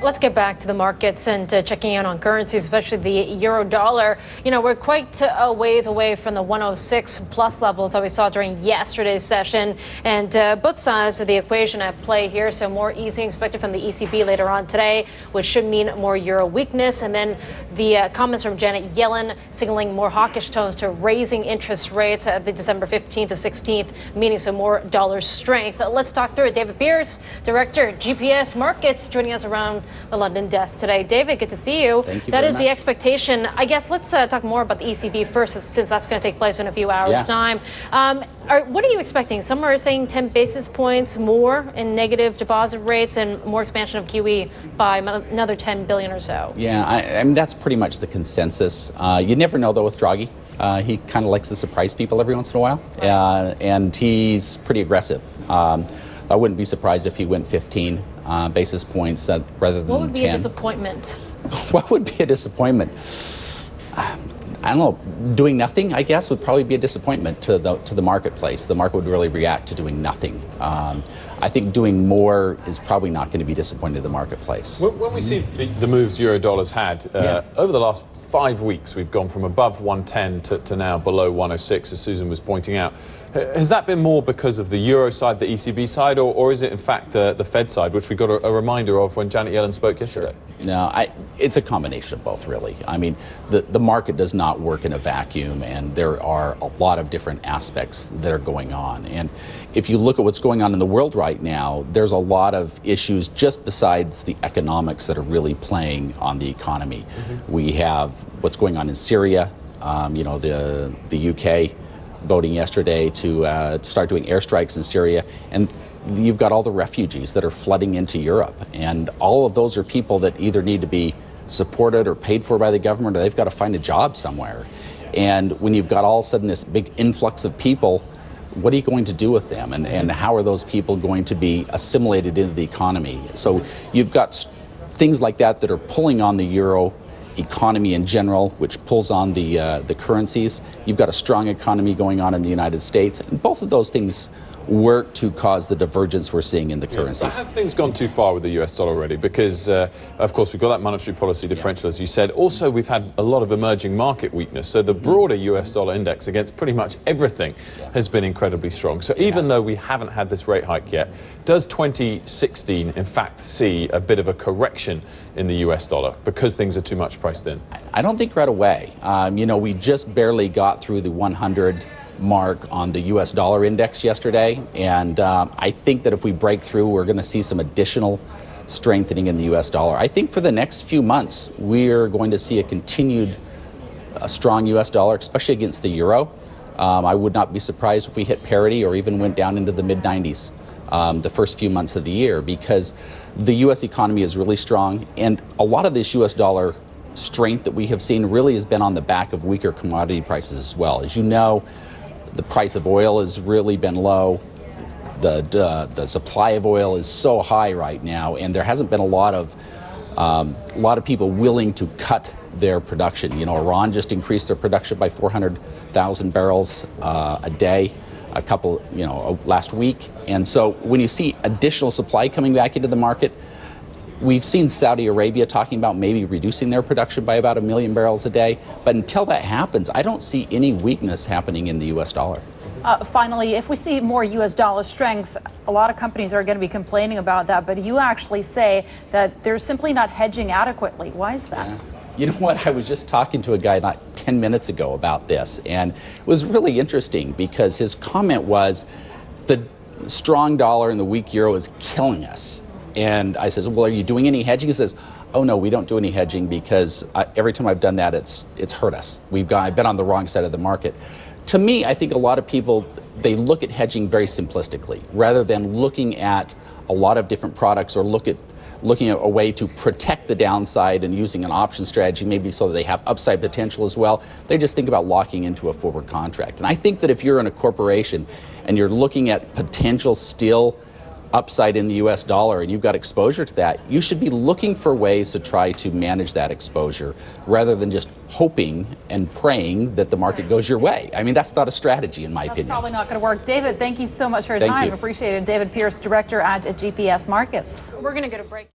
Let's get back to the markets and checking in on currencies, especially the euro dollar. You know, we're quite a ways away from the 106 plus levels that we saw during yesterday's session. And both sides of the equation at play here. So more easing expected from the ECB later on today, which should mean more euro weakness. And then the comments from Janet Yellen signaling more hawkish tones to raising interest rates at the December 15th to 16th, meaning some more dollar strength. Let's talk through it. David Pierce, Director, GPS Markets, joining us around the London desk today. David, good to see you. Thank you. That is much. The expectation. I guess let's talk more about the ECB first, since that's going to take place in a few hours' time. What are you expecting? Some are saying 10 basis points more in negative deposit rates and more expansion of QE by another 10 billion or so. Yeah, I mean, that's pretty much the consensus. You never know, though, with Draghi. He kind of likes to surprise people every once in a while, and he's pretty aggressive. I wouldn't be surprised if he went 15 basis points rather than 10. What would be a disappointment? What would be a disappointment? I don't know. Doing nothing, I guess, would probably be a disappointment to the marketplace. The market would really react to doing nothing. I think doing more is probably not going to be disappointing to the marketplace. When we see the moves euro-dollar's had, over the last 5 weeks, we've gone from above 110 to now below 106, as Susan was pointing out. Has that been more because of the euro side, the ECB side, or is it in fact the Fed side, which we got a reminder of when Janet Yellen spoke yesterday? No, it's a combination of both, really. I mean, the market does not work in a vacuum, and there are a lot of different aspects that are going on. And if you look at what's going on in the world right now, there's a lot of issues just besides the economics that are really playing on the economy. We have what's going on in Syria, the UK voting yesterday to start doing airstrikes in Syria, and you've got all the refugees that are flooding into Europe, and all of those are people that either need to be supported or paid for by the government, or they've got to find a job somewhere. And when you've got all of a sudden this big influx of people, what are you going to do with them, and how are those people going to be assimilated into the economy? So you've got things like that are pulling on the euro economy in general, which pulls on the currencies. You've got a strong economy going on in the United States, and both of those things work to cause the divergence we're seeing in the currencies. But have things gone too far with the US dollar already? Because, of course, we've got that monetary policy differential, as you said. Also, we've had a lot of emerging market weakness. So the broader US dollar index against pretty much everything has been incredibly strong. So even though we haven't had this rate hike yet, does 2016, in fact, see a bit of a correction in the US dollar because things are too much priced in? I don't think right away. We just barely got through the 100 mark on the US dollar index yesterday, and I think that if we break through, we're going to see some additional strengthening in the US dollar. I think for the next few months, we're going to see a continued strong US dollar, especially against the euro. I would not be surprised if we hit parity or even went down into the mid-90s the first few months of the year, because the US economy is really strong, and a lot of this US dollar strength that we have seen really has been on the back of weaker commodity prices as well. As you know, the price of oil has really been low. The supply of oil is so high right now, and there hasn't been a lot of people willing to cut their production. Iran just increased their production by 400,000 barrels a day, last week. And so when you see additional supply coming back into the market, we've seen Saudi Arabia talking about maybe reducing their production by about 1 million barrels a day. But until that happens, I don't see any weakness happening in the U.S. dollar. Finally, if we see more U.S. dollar strength, a lot of companies are going to be complaining about that. But you actually say that they're simply not hedging adequately. Why is that? Yeah. You know what? I was just talking to a guy not 10 minutes ago about this, and it was really interesting because his comment was the strong dollar and the weak euro is killing us. And I says, well, are you doing any hedging? He says, oh, no, we don't do any hedging because every time I've done that, it's hurt us. I've been on the wrong side of the market. To me, I think a lot of people, they look at hedging very simplistically rather than looking at a lot of different products or looking at a way to protect the downside and using an option strategy maybe so that they have upside potential as well. They just think about locking into a forward contract. And I think that if you're in a corporation and you're looking at potential still upside in the US dollar and you've got exposure to that, you should be looking for ways to try to manage that exposure rather than just hoping and praying that the market goes your way. I mean, that's not a strategy in my opinion. That's probably not going to work. David, thank you so much for your time. Appreciate it. David Pierce, Director at GPS Markets. We're going to get a break.